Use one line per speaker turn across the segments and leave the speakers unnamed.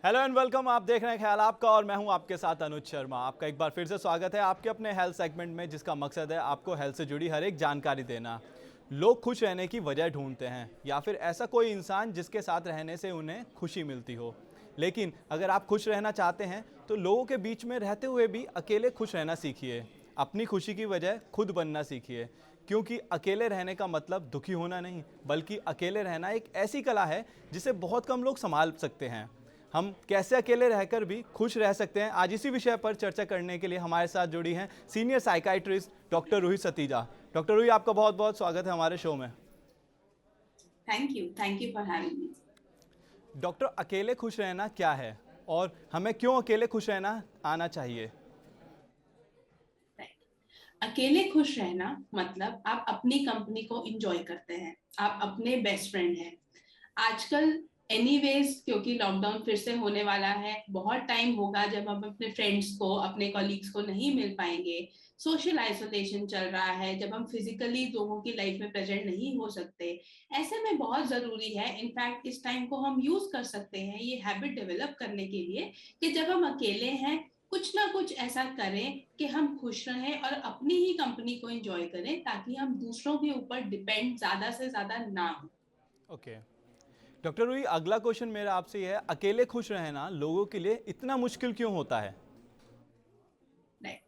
Hello and welcome. आप देख रहे हैं ख्याल आपका और मैं हूं आपके साथ अनुज शर्मा। आपका एक बार फिर से स्वागत है आपके अपने हेल्थ सेगमेंट में, जिसका मकसद है आपको हेल्थ से जुड़ी हर एक जानकारी देना। लोग खुश रहने की वजह ढूंढते हैं या फिर ऐसा कोई इंसान जिसके साथ रहने से उन्हें खुशी मिलती हो। लेकिन अगर आप खुश रहना चाहते हैं तो लोगों के बीच में रहते हुए भी अकेले खुश रहना सीखिए। अपनी खुशी की वजह खुद बनना सीखिए, क्योंकि अकेले रहने का मतलब दुखी होना नहीं, बल्कि अकेले रहना एक ऐसी कला है जिसे बहुत कम लोग संभाल सकते हैं। हम कैसे अकेले रहकर भी खुश रह सकते हैं, आज इसी विषय पर चर्चा करने के लिए हमारे साथ जुड़ी हैं senior psychiatrist doctor Ruhi Satija. Doctor Ruhi, आपका बहुत बहुत स्वागत है हमारे शो में।
Thank you for having me.
Doctor, अकेले खुश रहना क्या है और हमें क्यों अकेले खुश रहना आना चाहिए?
Right. अकेले खुश रहना मतलब आप अपनी कंपनी को इंजॉय करते हैं, आप अपने बेस्ट फ्रेंड हैं। आजकल एनीवेज क्योंकि लॉकडाउन फिर से होने वाला है, बहुत टाइम होगा जब हम अपने फ्रेंड्स को, अपने कॉलीग्स को नहीं मिल पाएंगे। सोशल आइसोलेशन चल रहा है, जब हम फिजिकली लोगों की लाइफ में प्रेजेंट नहीं हो सकते। ऐसे में बहुत जरूरी है, इनफैक्ट इस टाइम को हम यूज कर सकते हैं ये हैबिट डेवलप करने के लिए कि जब हम अकेले हैं कुछ ना कुछ ऐसा करें कि हम खुश रहें और अपनी ही कंपनी को एंजॉय करें, ताकि हम दूसरों के ऊपर डिपेंड ज्यादा से ज्यादा ना हो।
ओके। डॉक्टर रूही, अगला क्वेश्चन मेरा आपसे ये है, अकेले खुश रहना लोगों के लिए इतना मुश्किल क्यों होता है?
राइट।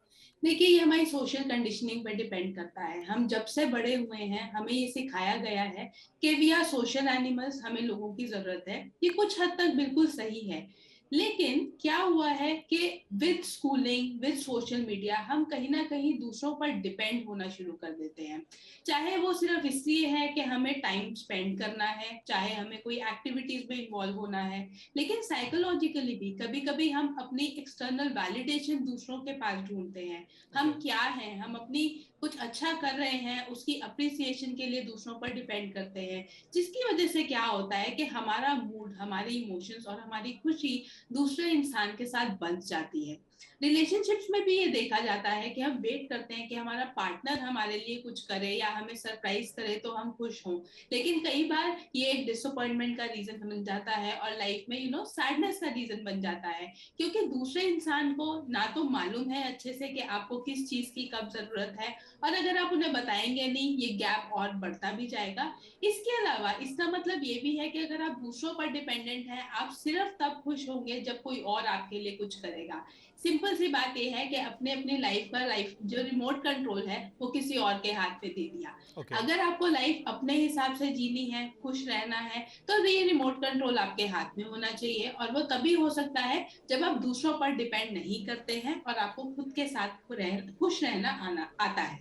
देखिए, ये हमारी सोशल कंडीशनिंग पर डिपेंड करता है। हम जब से बड़े हुए हैं हमें ये सिखाया गया है कि वी आर सोशल एनिमल्स, हमें लोगों की जरूरत है। ये कुछ हद तक बिल्कुल सही है, लेकिन क्या हुआ है कि with schooling, with social media, हम कहीं ना कहीं दूसरों पर डिपेंड होना शुरू कर देते हैं। चाहे वो सिर्फ इसलिए है कि हमें टाइम स्पेंड करना है, चाहे हमें कोई एक्टिविटीज में इन्वॉल्व होना है, लेकिन साइकोलॉजिकली भी कभी कभी हम अपनी एक्सटर्नल वैलिडेशन दूसरों के पास ढूंढते हैं। हम
ओके।
क्या हैं, हम अपनी कुछ अच्छा कर रहे हैं उसकी अप्रिसिएशन के लिए दूसरों पर डिपेंड करते हैं, जिसकी वजह से क्या होता है कि हमारा मूड, हमारे इमोशंस और हमारी खुशी दूसरे इंसान के साथ बंध जाती है। रिलेशनशिप्स में भी ये देखा जाता है कि हम वेट करते हैं कि हमारा पार्टनर हमारे लिए कुछ करे या हमें सरप्राइज करे तो हम खुश हों, लेकिन कई बार ये एक डिसअपॉइंटमेंट का रीजन बन जाता है और लाइफ में सैडनेस का रीजन बन जाता है, क्योंकि दूसरे इंसान को ना तो मालूम है अच्छे से कि आपको किस चीज की कब जरूरत है, और अगर आप उन्हें बताएंगे नहीं ये गैप और बढ़ता भी जाएगा। इसके अलावा इसका मतलब ये भी है कि अगर आप दूसरों पर डिपेंडेंट हैं, आप सिर्फ तब खुश होंगे जब कोई और आपके लिए कुछ करेगा। सिंपल सी बात यह है कि अपने अपनी लाइफ का लाइफ जो रिमोट कंट्रोल है वो किसी और के हाथ पे दे दिया।
ओके।
अगर आपको लाइफ अपने हिसाब से जीनी है, खुश रहना है, तो ये रिमोट कंट्रोल आपके हाथ में होना चाहिए, और वो तभी हो सकता है जब आप दूसरों पर डिपेंड नहीं करते हैं और आपको खुद के साथ खुश रहना आना आता है।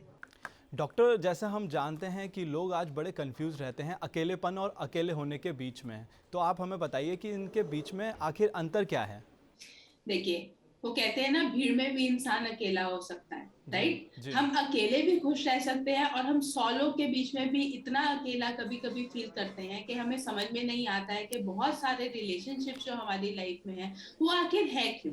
डॉक्टर, जैसे हम जानते हैं कि लोग आज बड़े कंफ्यूज रहते हैं अकेलेपन और अकेले होने के बीच में, तो आप हमें बताइए कि इनके बीच में आखिर अंतर क्या है?
देखिए, वो कहते हैं ना, भीड़ में भी इंसान अकेला हो सकता है।
जी।
राइट।
जी।
हम अकेले भी खुश रह सकते हैं और हम 100 लोग के बीच में भी इतना अकेला कभी कभी फील करते हैं कि हमें समझ में नहीं आता है कि बहुत सारे रिलेशनशिप्स जो हमारी लाइफ में है वो आखिर है क्यों।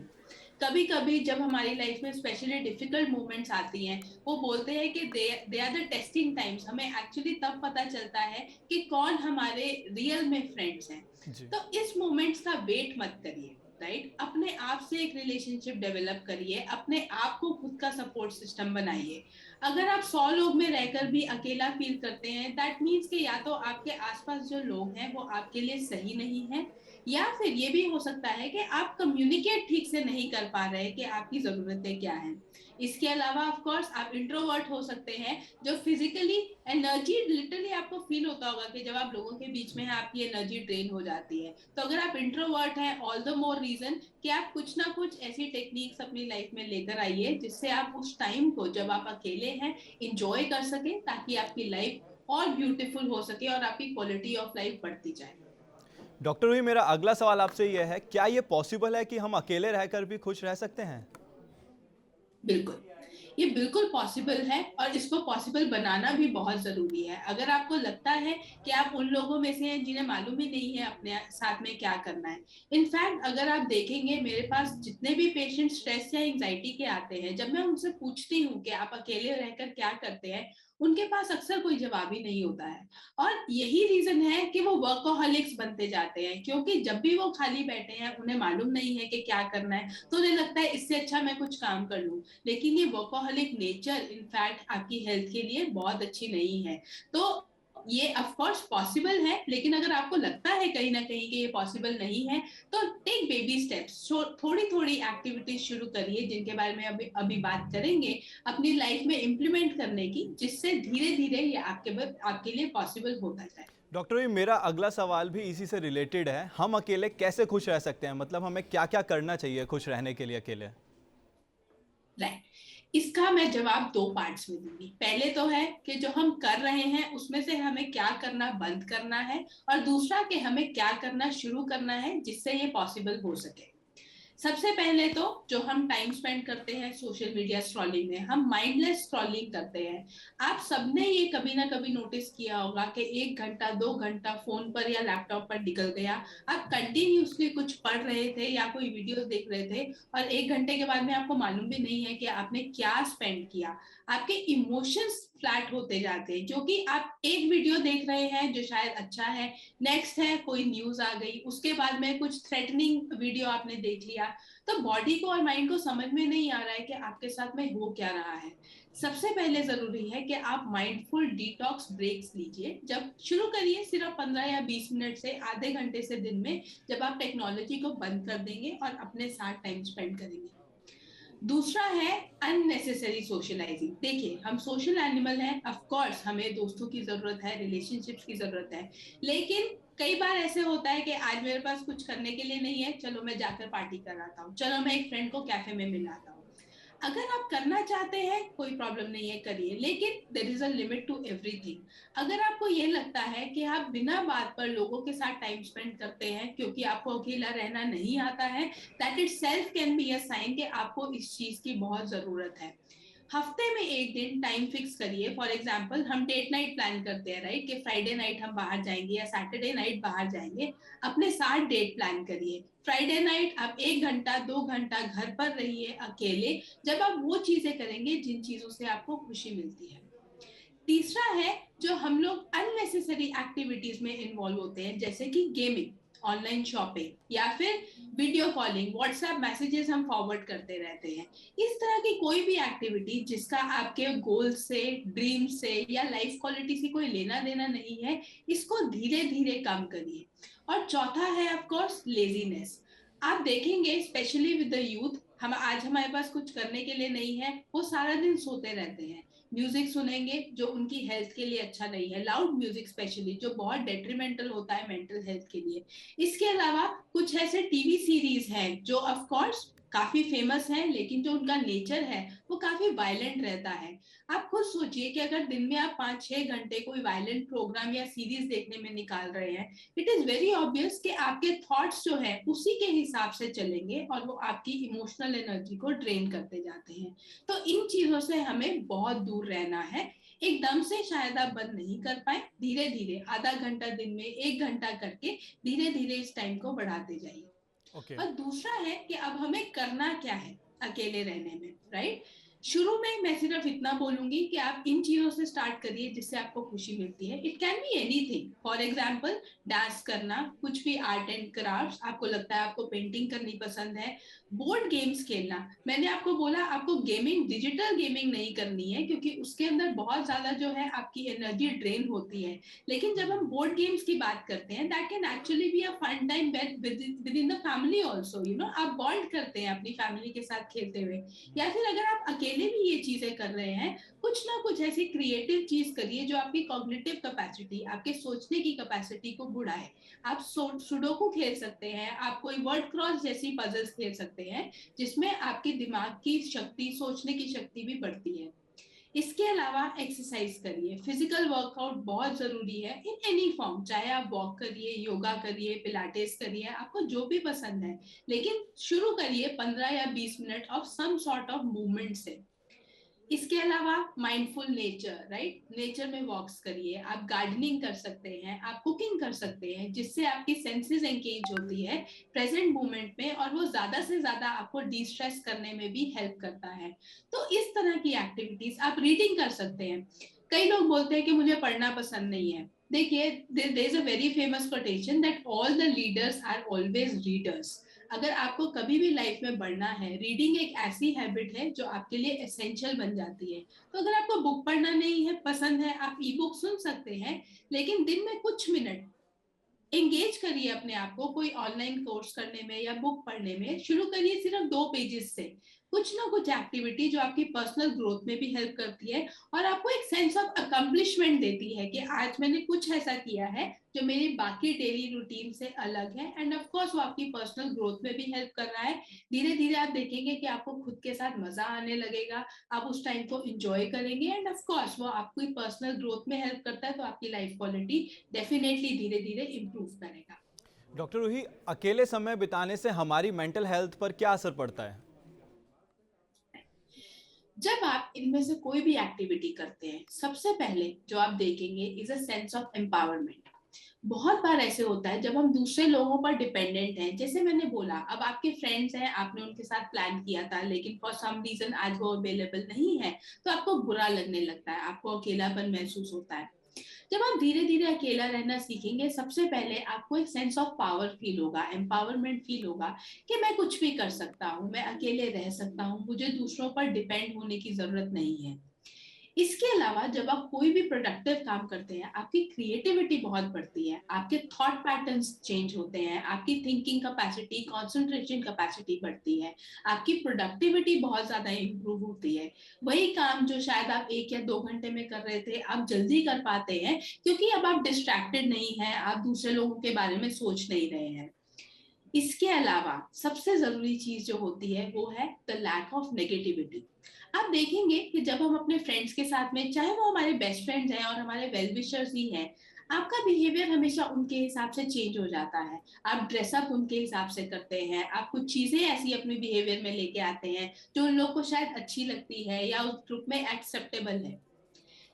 कभी कभी जब हमारी लाइफ में स्पेशली डिफिकल्ट मोमेंट्स आती हैं, वो बोलते हैं कि they are the testing times. हमें एक्चुअली तब पता चलता है कि कौन हमारे रियल में फ्रेंड्स हैं।
जी।
तो इस मोमेंट्स का वेट मत करिए। राइट। अपने आप से एक रिलेशनशिप डेवलप करिए, अपने आप को खुद का सपोर्ट सिस्टम बनाइए। अगर आप 100 लोग में रहकर भी अकेला फील करते हैं, दैट मीन्स कि या तो आपके आसपास जो लोग हैं वो आपके लिए सही नहीं है, या फिर ये भी हो सकता है कि आप कम्युनिकेट ठीक से नहीं कर पा रहे कि आपकी जरूरतें क्या हैं। इसके अलावा ऑफ कोर्स आप इंट्रोवर्ट हो सकते हैं, जो फिजिकली एनर्जी लिटरली आपको फील होता होगा कि जब आप लोगों के बीच में हैं आपकी एनर्जी ड्रेन हो जाती है। तो अगर आप इंट्रोवर्ट हैं, ऑल द मोर रीजन कि आप कुछ ना कुछ ऐसी टेक्निक्स अपनी लाइफ में लेकर आइए जिससे आप उस टाइम को जब आप अकेले हैं इंजॉय कर सकें, ताकि आपकी लाइफ और ब्यूटीफुल हो सके और आपकी क्वालिटी ऑफ लाइफ बढ़ती जाए।
डॉक्टर रूही, मेरा अगला सवाल आपसे यह है, क्या ये पॉसिबल है कि हम अकेले रहकर भी खुश रह सकते हैं?
बिल्कुल, ये बिल्कुल पॉसिबल है, और इसको पॉसिबल बनाना भी बहुत जरूरी है। अगर आपको लगता है कि आप उन लोगों में से हैं जिन्हें मालूम ही नहीं है अपने साथ में क्या करना है। इनफैक्ट अगर आप देखेंगे, मेरे पास जितने भी पेशेंट स्ट्रेस या एंजाइटी के आते हैं, जब मैं उनसे पूछती हूँ कि आप अकेले रहकर क्या करते हैं, उनके पास अक्सर कोई जवाब ही नहीं होता है। और यही रीजन है कि वो वर्कोहॉलिक्स बनते जाते हैं, क्योंकि जब भी वो खाली बैठे हैं उन्हें मालूम नहीं है कि क्या करना है, तो उन्हें लगता है इससे अच्छा मैं कुछ काम कर लूं। लेकिन ये वर्कोहॉलिक नेचर इनफैक्ट आपकी हेल्थ के लिए बहुत अच्छी नहीं है। तो ये ऑफ कोर्स पॉसिबल है, लेकिन अगर आपको लगता है कहीं ना कहीं कि ये पॉसिबल नहीं है, तो टेक बेबी स्टेप्स, थोड़ी थोड़ी एक्टिविटीज शुरू करिए जिनके बारे में अभी अभी बात करेंगे, अपनी लाइफ में इम्प्लीमेंट करने की, जिससे धीरे धीरे ये आपके लिए पॉसिबल होता जाए।
डॉक्टर, ये मेरा अगला सवाल भी इसी से रिलेटेड है। हम अकेले कैसे खुश रह सकते हैं? मतलब हमें क्या क्या करना चाहिए खुश रहने के लिए अकेले?
राइट, इसका मैं जवाब दो पार्ट्स में दूंगी। पहले तो है कि जो हम कर रहे हैं उसमें से हमें क्या करना बंद करना है, और दूसरा कि हमें क्या करना शुरू करना है जिससे ये पॉसिबल हो सके। सबसे पहले तो जो हम टाइम स्पेंड करते हैं सोशल मीडिया स्क्रॉलिंग में, हम माइंडलेस स्क्रॉलिंग करते हैं। आप सबने ये कभी ना कभी नोटिस किया होगा कि 1 घंटा 2 घंटा फोन पर या लैपटॉप पर निकल गया। आप कंटिन्यूसली कुछ पढ़ रहे थे या कोई वीडियो देख रहे थे, और 1 घंटे के बाद में आपको मालूम भी नहीं है कि आपने क्या स्पेंड किया। आपके इमोशंस फ्लैट होते जाते हैं, जो कि आप एक वीडियो देख रहे हैं जो शायद अच्छा है, नेक्स्ट है कोई न्यूज आ गई, उसके बाद में कुछ थ्रेटनिंग वीडियो आपने देख लिया, तो बॉडी को और माइंड को समझ में नहीं आ रहा है कि आपके साथ में हो क्या रहा है। सबसे पहले जरूरी है कि आप माइंडफुल डिटॉक्स ब्रेक्स लीजिए। जब शुरू करिए सिर्फ 15 या 20 मिनट से आधे घंटे से दिन में, जब आप टेक्नोलॉजी को बंद कर देंगे और अपने साथ टाइम स्पेंड करेंगे। दूसरा है अननेसेसरी सोशलाइजिंग। देखिए, हम सोशल एनिमल हैं, ऑफ कोर्स हमें दोस्तों की जरूरत है, रिलेशनशिप्स की जरूरत है, लेकिन कई बार ऐसे होता है कि आज मेरे पास कुछ करने के लिए नहीं है, चलो मैं जाकर पार्टी कर आता हूँ, चलो मैं एक फ्रेंड को कैफे में मिलाता हूँ। अगर आप करना चाहते हैं कोई प्रॉब्लम नहीं है, करिए, लेकिन there is a limit to everything. अगर आपको ये लगता है कि आप बिना बात पर लोगों के साथ टाइम स्पेंड करते हैं क्योंकि आपको अकेला रहना नहीं आता है, that itself can be a sign कि आपको इस चीज की बहुत जरूरत है। हफ्ते में एक दिन टाइम फिक्स करिए। फॉर एग्जाम्पल, हम डेट नाइट प्लान करते हैं, राइट, कि फ्राइडे नाइट हम बाहर जाएंगे या सैटरडे नाइट बाहर जाएंगे। अपने साथ डेट प्लान करिए। फ्राइडे नाइट आप 1 घंटा 2 घंटा घर पर रहिए अकेले, जब आप वो चीजें करेंगे जिन चीजों से आपको खुशी मिलती है। तीसरा है, जो हम लोग अननेसेसरी एक्टिविटीज में इन्वॉल्व होते हैं, जैसे कि गेमिंग, ऑनलाइन शॉपिंग, या फिर वीडियो कॉलिंग, व्हाट्सएप मैसेजेस हम फॉरवर्ड करते रहते हैं। इस तरह की कोई भी एक्टिविटी जिसका आपके गोल से, ड्रीम से या लाइफ क्वालिटी से कोई लेना देना नहीं है, इसको धीरे धीरे कम करिए। और चौथा है ऑफ कोर्स लेजीनेस। आप देखेंगे स्पेशली विद द यूथ, हम आज हमारे पास कुछ करने के लिए नहीं है, वो सारा दिन सोते रहते हैं, म्यूजिक सुनेंगे जो उनकी हेल्थ के लिए अच्छा नहीं है, लाउड म्यूजिक स्पेशली, जो बहुत डेट्रीमेंटल होता है मेंटल हेल्थ के लिए। इसके अलावा कुछ ऐसे टीवी सीरीज हैं जो ऑफ कोर्स काफी फेमस हैं, लेकिन जो उनका नेचर है वो काफी वायलेंट रहता है। आप खुद सोचिए कि अगर दिन में आप 5-6 घंटे कोई वायलेंट प्रोग्राम या सीरीज देखने में निकाल रहे हैं, इट इज वेरी ऑब्वियस कि आपके थॉट्स जो है उसी के हिसाब से चलेंगे, और वो आपकी इमोशनल एनर्जी को ड्रेन करते जाते हैं। तो इन चीजों से हमें बहुत दूर रहना है। एकदम से शायद आप बंद नहीं कर पाए, धीरे धीरे आधा घंटा दिन में 1 घंटा करके धीरे धीरे इस टाइम को बढ़ाते जाइए।
ओके।
और दूसरा है कि अब हमें करना क्या है अकेले रहने में, राइट। शुरू में मैं सिर्फ इतना बोलूंगी कि आप इन चीजों से स्टार्ट करिए जिससे आपको खुशी मिलती है। It can be anything, for example dance करना, कुछ भी आर्ट एंड क्राफ्ट, आपको लगता है आपको पेंटिंग करनी पसंद है, बोर्ड गेम्स खेलना। मैंने आपको बोला आपको गेमिंग, डिजिटल गेमिंग नहीं करनी है, क्योंकि उसके अंदर बहुत ज्यादा जो है आपकी एनर्जी ड्रेन होती है। लेकिन जब हम बोर्ड गेम्स की बात करते हैं, that can actually be a fun time within the family also, you know, आप बॉन्ड करते हैं अपनी फैमिली के साथ खेलते हुए। या फिर अगर आप अकेले भी ये चीजें कर रहे हैं, कुछ ना कुछ ऐसी क्रिएटिव चीज करिए जो आपकी कॉग्निटिव कैपेसिटी, आपके सोचने की कैपेसिटी को बढ़ाए। आप सुडोकू खेल सकते हैं, आप कोई वर्ड क्रॉस जैसी पजल्स खेल सकते हैं, जिसमें आपके दिमाग की शक्ति, सोचने की शक्ति भी बढ़ती है। इसके अलावा एक्सरसाइज करिए, फिजिकल वर्कआउट बहुत जरूरी है इन एनी फॉर्म, चाहे आप वॉक करिए, योगा करिए, पिलाटेस करिए, आपको जो भी पसंद है, लेकिन शुरू करिए 15 या 20 minute of some sort of movement से। इसके अलावा माइंडफुल नेचर, राइट, नेचर में वॉक्स करिए, आप गार्डनिंग कर सकते हैं, आप कुकिंग कर सकते हैं, जिससे आपकी सेंसेस एंगेज होती है प्रेजेंट मोमेंट में, और वो ज्यादा से ज्यादा आपको डी स्ट्रेस करने में भी हेल्प करता है। तो इस तरह की एक्टिविटीज, आप रीडिंग कर सकते हैं। कई लोग बोलते हैं कि मुझे पढ़ना पसंद नहीं है। देखिए, there is a very famous quotation that all the leaders are always readers. अगर आपको कभी भी लाइफ में बढ़ना है, रीडिंग एक ऐसी हैबिट है जो आपके लिए एसेंशियल बन जाती है। तो अगर आपको बुक पढ़ना नहीं है, पसंद है, आप ई बुक सुन सकते हैं, लेकिन दिन में कुछ मिनट एंगेज करिए अपने आप को कोई ऑनलाइन कोर्स करने में या बुक पढ़ने में। शुरू करिए सिर्फ 2 पेजेस से, कुछ ना कुछ एक्टिविटी जो आपकी पर्सनल ग्रोथ में भी हेल्प करती है और आपको एक सेंस ऑफ अकम्पलिशमेंट देती है कि आज मैंने कुछ ऐसा किया है जो मेरी बाकी डेली रूटीन से अलग है। एंड ऑफ कोर्स वो आपकी पर्सनल ग्रोथ में भी हेल्प कर रहा है। धीरे धीरे आप देखेंगे कि आपको खुद के साथ मजा आने लगेगा, आप उस टाइम को एंजॉय करेंगे एंड ऑफ कोर्स वो आपकी पर्सनल ग्रोथ में हेल्प करता है, तो आपकी लाइफ क्वालिटी डेफिनेटली धीरे धीरे इम्प्रूव करेगा।
डॉक्टर रूही, अकेले समय बिताने से हमारी मेंटल हेल्थ पर क्या असर पड़ता है?
जब आप इनमें से कोई भी एक्टिविटी करते हैं, सबसे पहले जो आप देखेंगे is a sense of empowerment. बहुत बार ऐसे होता है जब हम दूसरे लोगों पर डिपेंडेंट हैं, जैसे मैंने बोला, अब आपके फ्रेंड्स हैं, आपने उनके साथ प्लान किया था लेकिन फॉर सम रीजन आज वो अवेलेबल नहीं है, तो आपको बुरा लगने लगता है, आपको अकेलापन महसूस होता है। जब आप धीरे धीरे अकेला रहना सीखेंगे, सबसे पहले आपको एक सेंस ऑफ पावर फील होगा, एम्पावरमेंट फील होगा कि मैं कुछ भी कर सकता हूँ, मैं अकेले रह सकता हूँ, मुझे दूसरों पर डिपेंड होने की जरूरत नहीं है। इसके अलावा जब आप कोई भी प्रोडक्टिव काम करते हैं, आपकी क्रिएटिविटी बहुत बढ़ती है, आपके थॉट पैटर्न्स चेंज होते हैं, आपकी थिंकिंग कैपेसिटी, कंसंट्रेशन कैपेसिटी बढ़ती है, आपकी प्रोडक्टिविटी बहुत ज्यादा इंप्रूव होती है। वही काम जो शायद आप 1 या 2 घंटे में कर रहे थे, आप जल्दी कर पाते हैं क्योंकि अब आप डिस्ट्रैक्टेड नहीं हैं, आप दूसरे लोगों के बारे में सोच नहीं रहे हैं। इसके अलावा सबसे जरूरी चीज जो होती है वो है द लैक ऑफ नेगेटिविटी। आप देखेंगे कि जब हम अपने फ्रेंड्स के साथ में, चाहे वो हमारे बेस्ट फ्रेंड्स हैं और हमारे वेल विशर्स ही हैं, आपका बिहेवियर हमेशा उनके हिसाब से चेंज हो जाता है। आप ड्रेसअप उनके हिसाब से करते हैं, आप कुछ चीजें ऐसी अपने बिहेवियर में लेके आते हैं जो उन लोग को शायद अच्छी लगती है या उस ग्रुप में एक्सेप्टेबल है।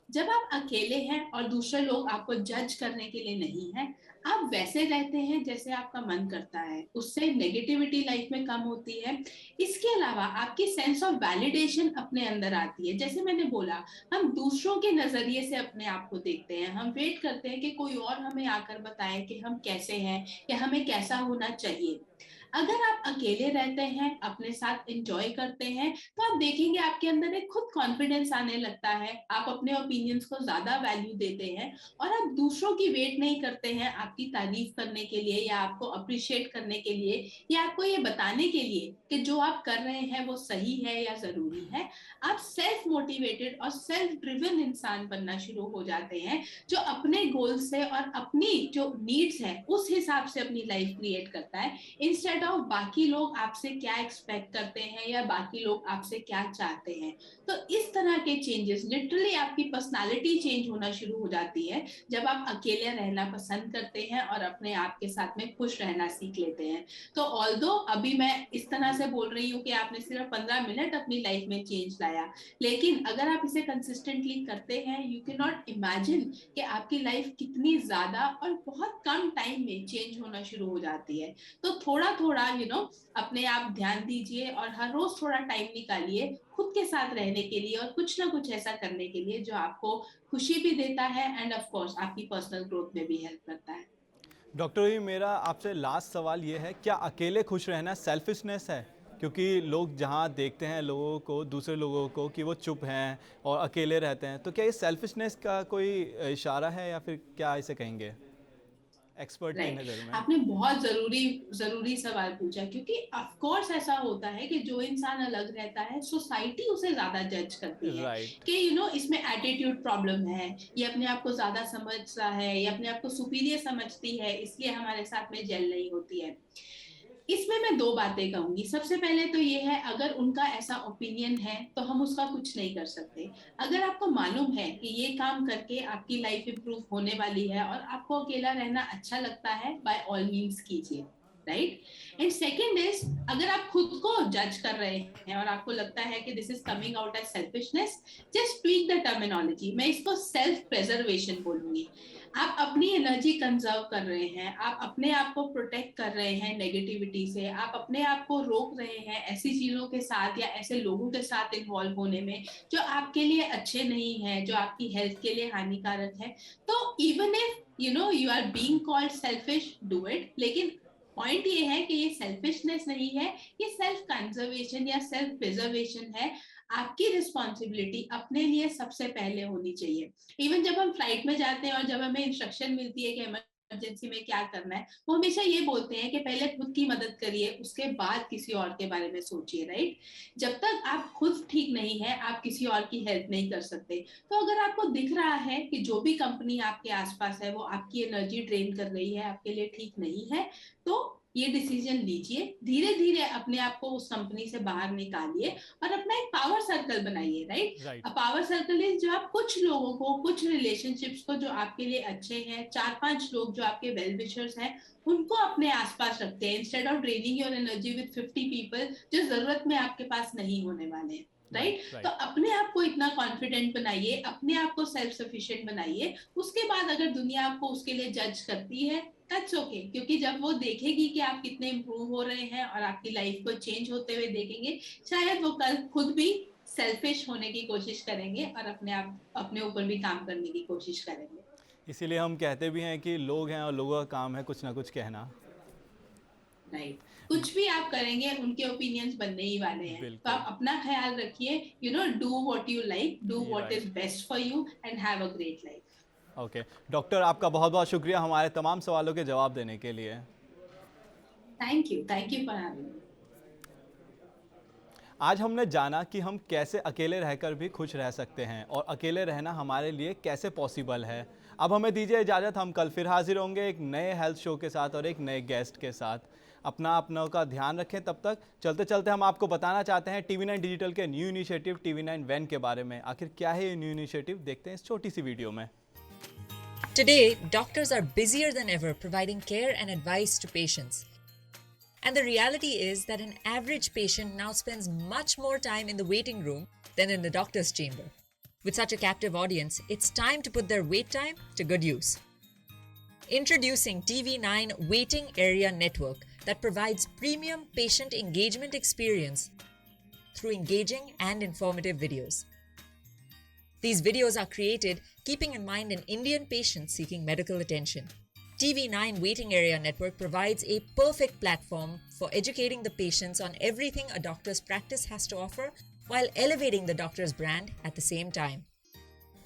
जब आप अकेले हैं और दूसरे लोग आपको जज करने के लिए नहीं है, आप वैसे रहते हैं जैसे आपका मन करता है, उससे नेगेटिविटी लाइफ में कम होती है। इसके अलावा आपकी सेंस ऑफ वैलिडेशन अपने अंदर आती है। जैसे मैंने बोला, हम दूसरों के नजरिए से अपने आप को देखते हैं, हम वेट करते हैं कि कोई और हमें आकर बताए कि हम कैसे हैं या हमें कैसा होना चाहिए। अगर आप अकेले रहते हैं, अपने साथ एंजॉय करते हैं, तो आप देखेंगे आपके अंदर एक खुद कॉन्फिडेंस आने लगता है, आप अपने ओपिनियंस को ज्यादा वैल्यू देते हैं और आप दूसरों की वेट नहीं करते हैं आपकी तारीफ करने के लिए या आपको अप्रिशिएट करने के लिए या आपको ये बताने के लिए कि जो आप कर रहे हैं वो सही है या जरूरी है। आप सेल्फ मोटिवेटेड और सेल्फ ड्रिवन इंसान बनना शुरू हो जाते हैं, जो अपने गोल से और अपनी जो नीड्स है उस हिसाब से अपनी लाइफ क्रिएट करता है, इंस्टेड ऑफ बाकी लोग आपसे क्या एक्सपेक्ट करते हैं या बाकी लोग आपसे क्या चाहते हैं। तो इस तरह के चेंजेस, लिटरली आपकी पर्सनालिटी चेंज होना शुरू हो जाती है जब आप अकेले रहना पसंद करते हैं और अपने आप के साथ में खुश रहना सीख लेते हैं। तो ऑल्दो अभी मैं इस तरह से बोल रही हूँ कि आपने सिर्फ 15 मिनट अपनी लाइफ में चेंज लाया, लेकिन अगर आप इसे कंसिस्टेंटली करते हैं, यू कैन नॉट इमेजिन कि आपकी लाइफ कितनी ज्यादा और बहुत कम टाइम में चेंज होना शुरू हो जाती है। तो थोड़ा थोड़ा अपने आप ध्यान दीजिए और हर रोज थोड़ा टाइम निकालिए खुद के साथ रहने के लिए और कुछ ना कुछ ऐसा करने के लिए जो आपको खुशी भी देता है एंड ऑफ कोर्स आपकी पर्सनल ग्रोथ में भी हेल्प करता है।
डॉक्टर रूही, मेरा आपसे लास्ट सवाल ये है, क्या अकेले खुश रहना सेल्फिशनेस है? क्योंकि लोग जहाँ देखते हैं लोगों को, दूसरे लोगों को, कि वो चुप हैं और अकेले रहते हैं, तो क्या ये सेल्फिशनेस का कोई इशारा है या फिर क्या इसे कहेंगे एक्सपर्ट की
राइट,
नज़र में?
आपने बहुत जरूरी जरूरी सवाल पूछा, क्योंकि ऑफ कोर्स ऐसा होता है कि जो इंसान अलग रहता है, सोसाइटी उसे ज्यादा जज करती है
राइट।
कि इसमें एटीट्यूड प्रॉब्लम है, ये अपने आप को ज्यादा समझता है, ये अपने आप को सुपीरियर समझती है, इसलिए हमारे साथ में जेल नहीं होती है। इसमें मैं 2 बातें कहूंगी। सबसे पहले तो ये है, अगर उनका ऐसा ओपिनियन है तो हम उसका कुछ नहीं कर सकते। अगर आपको मालूम है कि ये काम करके आपकी लाइफ इंप्रूव होने वाली है और आपको अकेला रहना अच्छा लगता है, बाय ऑल मीन्स कीजिए। राइट। एंड सेकेंड इज, अगर आप खुद को जज कर रहे हैं और आपको लगता है कि this is coming out as selfishness, just tweak the terminology. मैं इसको सेल्फ प्रेजर्वेशन बोलूंगी। आप अपनी एनर्जी कंजर्व कर रहे हैं, आप अपने आप को प्रोटेक्ट कर रहे हैं नेगेटिविटी से, आप अपने आप को रोक रहे हैं ऐसी चीजों के साथ या ऐसे लोगों के साथ इन्वॉल्व होने में जो आपके लिए अच्छे नहीं है, जो आपकी हेल्थ के लिए हानिकारक है। तो even if you are being called selfish, do it. लेकिन पॉइंट ये है कि ये सेल्फिशनेस नहीं है, ये सेल्फ कंजर्वेशन या सेल्फ प्रिजर्वेशन है। आपकी रिस्पॉन्सिबिलिटी अपने लिए सबसे पहले होनी चाहिए। इवन जब हम फ्लाइट में जाते हैं और जब हमें इंस्ट्रक्शन मिलती है कि इमरजेंसी में क्या करना है, वो हमेशा ये बोलते हैं कि पहले खुद की मदद करिए, उसके बाद किसी और के बारे में सोचिए, राइट। जब तक आप खुद ठीक नहीं है, आप किसी और की हेल्प नहीं कर सकते। तो अगर आपको दिख रहा है कि जो भी कंपनी आपके आसपास है वो आपकी एनर्जी ड्रेन कर रही है, आपके लिए ठीक नहीं है, तो ये डिसीजन लीजिए, धीरे धीरे अपने आप को उस कंपनी से बाहर निकालिए और अपना एक पावर सर्कल बनाइए, राइट। पावर सर्कल इज जो आप कुछ लोगों को, कुछ रिलेशनशिप्स को जो आपके लिए अच्छे हैं, 4-5 लोग जो आपके वेल विशर्स हैं, उनको अपने आसपास रखते हैं, instead of draining your energy with 50 people जो जरूरत में आपके पास नहीं होने वाले हैं, राइट। तो अपने आप को इतना कॉन्फिडेंट बनाइए, अपने आप को सेल्फ सफिशिएंट बनाइए। उसके बाद अगर दुनिया आपको उसके लिए जज करती है, दैट्स ओके, क्योंकि जब वो देखेगी कि आप कितने इम्प्रूव हो रहे हैं और आपकी लाइफ को चेंज होते हुए देखेंगे, शायद वो कल खुद भी सेल्फिश होने की कोशिश करेंगे और अपने ऊपर भी काम करने की कोशिश करेंगे।
इसीलिए हम कहते भी हैं कि लोग हैं और लोगों का काम है कुछ ना कुछ कहना।
राइट। कुछ भी आप करेंगे उनके ओपिनियंस बनने ही वाले हैं। तो आप अपना ख्याल रखिए, do what you like, do what is best for you and have a great life.
Okay doctor, आपका बहुत बहुत शुक्रिया हमारे तमाम सवालों के जवाब देने के लिए।
Thank you for having me.
आज हमने जाना कि हम कैसे अकेले रहकर भी खुश रह सकते हैं और अकेले रहना हमारे लिए कैसे पॉसिबल है। अब हमें दीजिए इजाज़त, हम कल फिर हाजिर होंगे एक नए हेल्थ शो के साथ और एक नए गेस्ट के साथ। अपनों का ध्यान रखें। तब तक चलते चलते हम आपको बताना चाहते हैं TV9 डिजिटल के न्यू इनिशिएटिव TV9 वैन के बारे में। आखिर क्या है ये न्यू इनिशिएटिव, देखते हैं इस छोटी सी वीडियो में।
Today, doctors are busier than ever providing care and advice to patients. And the reality is that an average patient now spends much more time in the waiting room than in the doctor's chamber. With such a captive audience, it's time to put their wait time to good use. Introducing TV9 Waiting Area Network that provides premium patient engagement experience through engaging and informative videos. These videos are created keeping in mind an Indian patient seeking medical attention. TV9 Waiting Area Network provides a perfect platform for educating the patients on everything a doctor's practice has to offer while elevating the doctor's brand at the same time.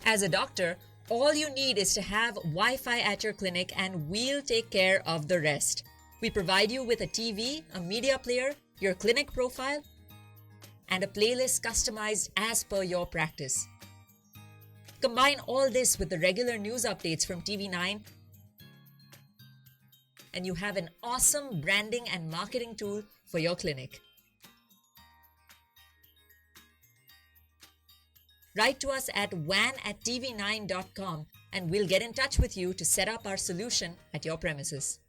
As a doctor, all you need is to have Wi-Fi at your clinic and we'll take care of the rest. We provide you with a TV, a media player, your clinic profile, and a playlist customized as per your practice. Combine all this with the regular news updates from TV9 and you have an awesome branding and marketing tool for your clinic. Write to us at van@tv9.com and we'll get in touch with you to set up our solution at your premises.